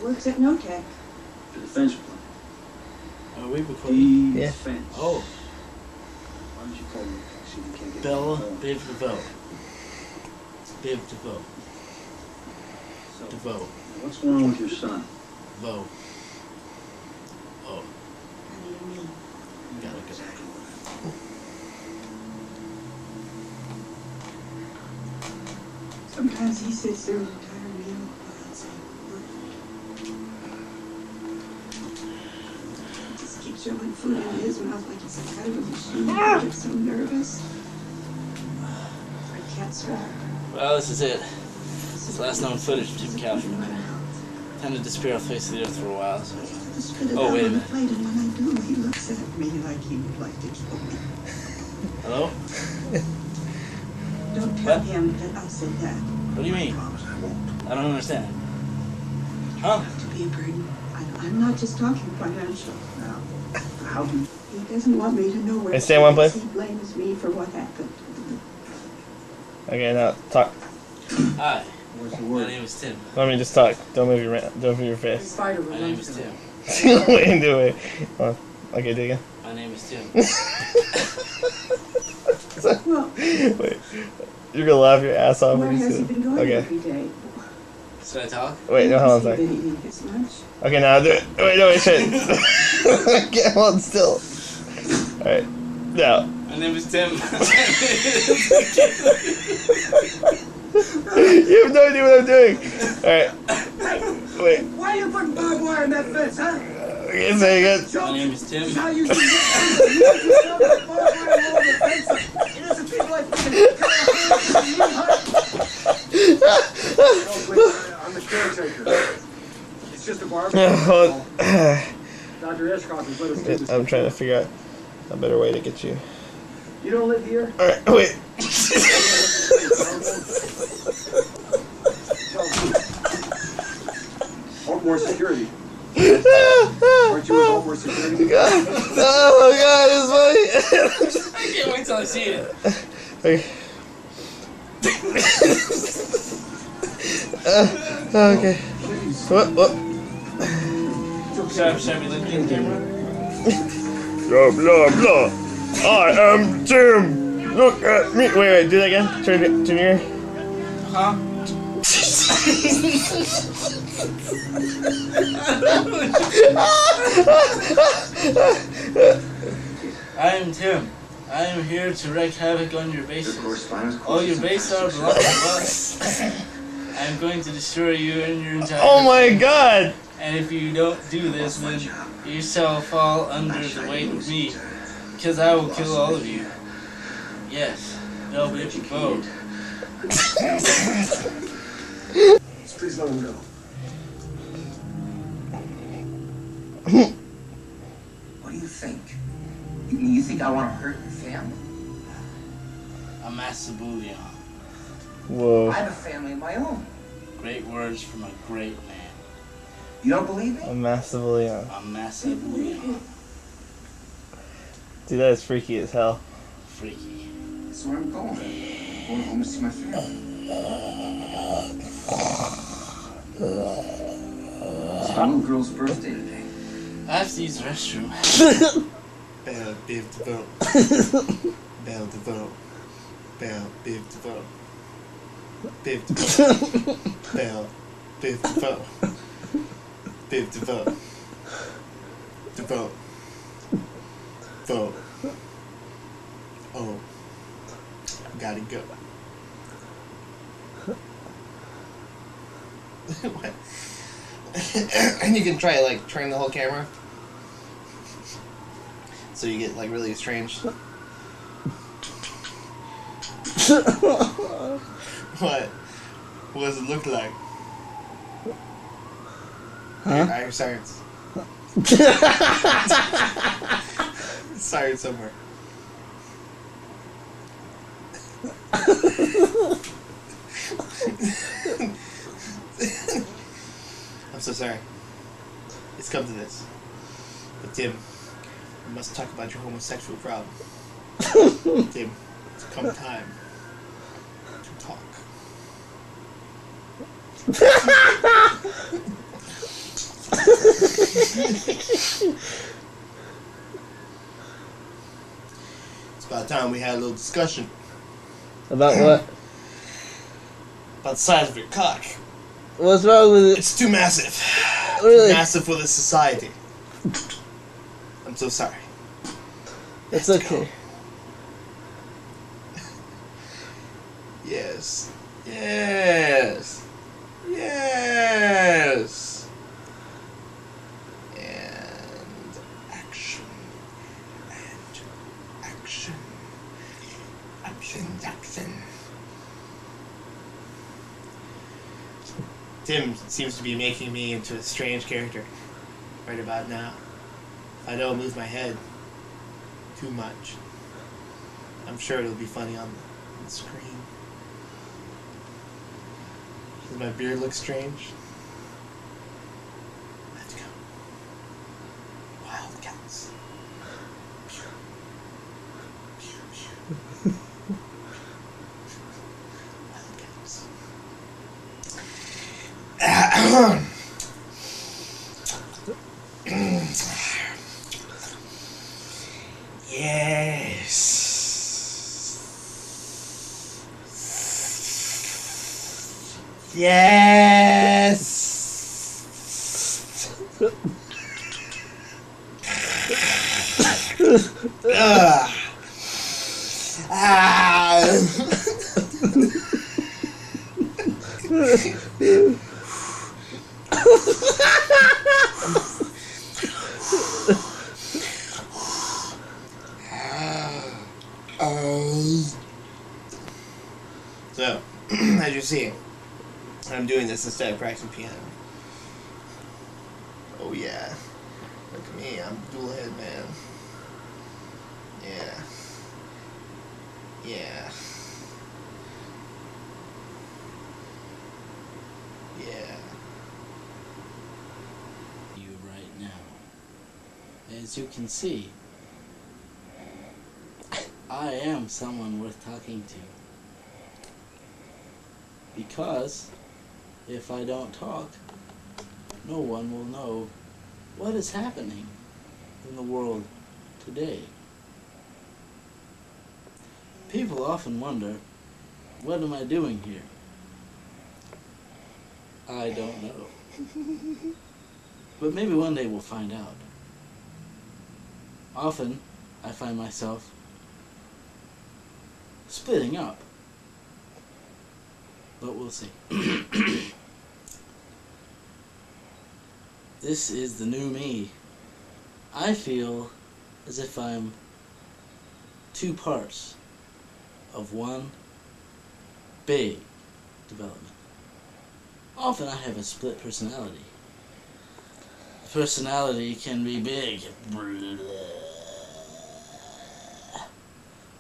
works at No Tech. The defense plan. Are we recording? Defense. Oh. Why don't you call me? See if you can't get Bella, me on the Biv DeVoe. Biv DeVoe. phone. So, DeVoe. what's going on with your son? Voe. Oh. How do you mean? You gotta go. Exactly what Sometimes he sits there an entire meal without saying a word. He just keeps shoving food into his mouth like he's some kind of a machine. He gets so nervous. I can't swallow. Well, this is it. This is last known footage of Tim Calvin. Tend to disappear off the face of the earth for a while, so... Oh, wait a minute. And when I do, he looks at me like he would like to kill me. Hello? Don't tell What? him that I said that. What do you mean? promise I won't. I don't understand. Huh? Not to be a burden. I'm not just talking financial. Now, how do you... He doesn't want me to know where Hey, stay in one place. he blames me for what happened. Okay, now talk. Hi. What's the My word? name is Tim. Let me just talk. Don't move your face. Spider My name is Tim. Wait, do it. Oh, okay, do it again. My name is Tim. Well, Wait, you're gonna laugh your ass off where when you has see he been it. going Okay. every day? Should I talk? Wait, no, hold on a Has he second. been eating his lunch? Okay, now do it. Wait, no, wait, shit. Get hold still. Alright, now. My name is Tim. You have no idea what I'm doing. Alright. Wait. Why are you putting barbed wire in that fence, huh? Okay, say it again. My name is Tim. How you can get barbed wire all over the fence? Innocent people like me. I'm the caretaker. It's just a barber. Dr. Eshkoff has let us do this. I'm trying to figure out a better way to get you. You don't live here? Alright, wait. More security. Aren't you with more security? God. Oh god, it's funny. I can't wait till I see it. Okay. Okay. What? Should we look in the camera? Blah, blah, blah. I am Tim. Look at me. Wait, do that again. Turn your. Huh? I am Tim. I am here to wreak havoc on your bases. All your bases are belong to us. I am going to destroy you and your entire... Oh my god! And if you don't do this, then you shall fall under the weight of me. Because I will kill all of you. Yes, they'll be both. Please let him go. What do you think? You think I want to hurt your family? A massive bullion. Whoa. I have a family of my own. Great words from a great man. You don't believe me? A massively young. A massive bullion. Dude, that is freaky as hell. Freaky. That's where I'm going. I'm going home to see my family. It's my little girl's birthday today. I have to use the restroom. Bell, Biv DeVoe. Bell DeVoe. Bell, Biv DeVoe. Biv DeVoe. Bell, Biv DeVoe. Biv DeVoe. DeVoe. Voe. Oh. Gotta go. What? And you can try like turn the whole camera. So you get like really strange. What? What does it look like? Huh? I hear sirens. Sirens somewhere. I'm so sorry. It's come to this. But Tim, we must talk about your homosexual problem. Tim, it's come time to talk. It's about time we had a little discussion About what? about the size of your cock. What's wrong with it? It's too massive. Really? Massive for this society. I'm so sorry. It's okay. Yes. Yes. Yes. And action. And action. Action, action. Tim seems to be making me into a strange character right about now. If I don't move my head too much, I'm sure it'll be funny on the screen. Does my beard look strange? Let's go. Wildcats. Pew. Pew, pew. Wildcats. Yes. Yes. So, as you see, I'm doing this instead of practicing piano. Oh yeah. Look at me, I'm dual head man. Yeah. Yeah. Yeah. You right now. As you can see, I am someone worth talking to. Because if I don't talk, no one will know what is happening in the world today. People often wonder, what am I doing here? I don't know. But maybe one day we'll find out. Often, I find myself splitting up. But we'll see. This is the new me. I feel as if I'm two parts of one big development. Often I have a split personality. Personality can be big,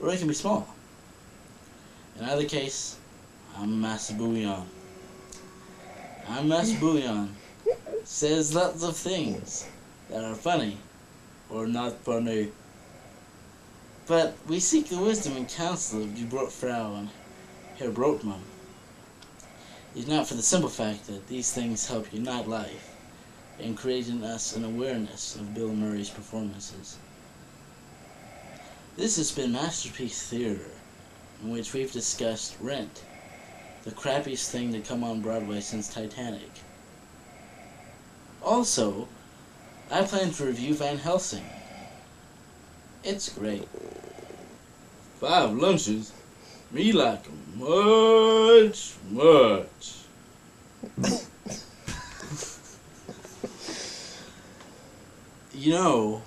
or it can be small. In either case, I'm Master Bouillon. I'm Master Bouillon. Says lots of things that are funny or not funny. But we seek the wisdom and counsel of die Brotfrau and Herr Brotmann. It's not for the simple fact that these things help unite life and create in us an awareness of Bill Murray's performances. This has been Masterpiece Theater, in which we've discussed Rent, the crappiest thing to come on Broadway since Titanic. Also, I plan to review Van Helsing. It's great. 5 lunches? Me like 'em much, much. You know,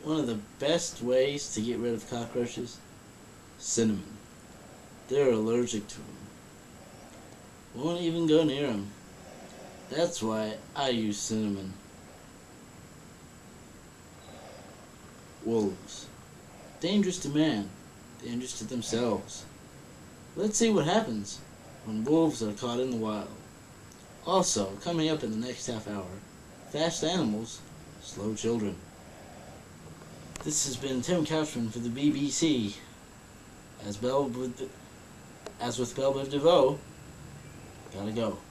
one of the best ways to get rid of cockroaches? Cinnamon. They're allergic to them. Won't even go near them. That's why I use cinnamon. Wolves. Dangerous to man. Dangerous to themselves. Let's see what happens when wolves are caught in the wild. Also, coming up in the next half hour, fast animals, slow children. This has been Tim Couchman for the BBC. As with Belle Biv DeVoe, gotta go.